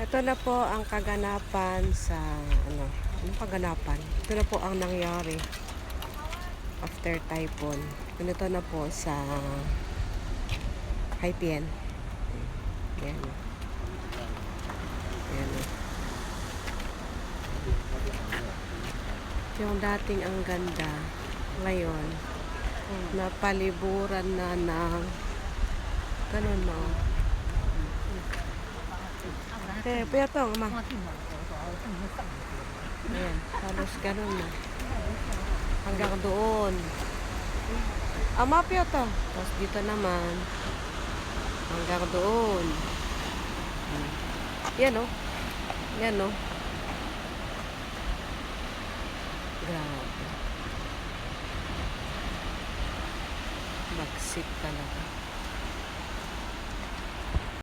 Ito na po ang kaganapan sa anong kaganapan? Ito na po ang nangyari after typhoon. Ganito na po sa Haitien. Yan. Yan. Yung dating ang ganda, ngayon, napaliburan na ng ganun na. Eh, piyatong, ma. Ayan, halos ganun na. Hanggang doon. Ama, piyatong. Tapos dito naman. Hanggang doon. Yan, oh. Yan, oh. Grabe. Bagsik talaga.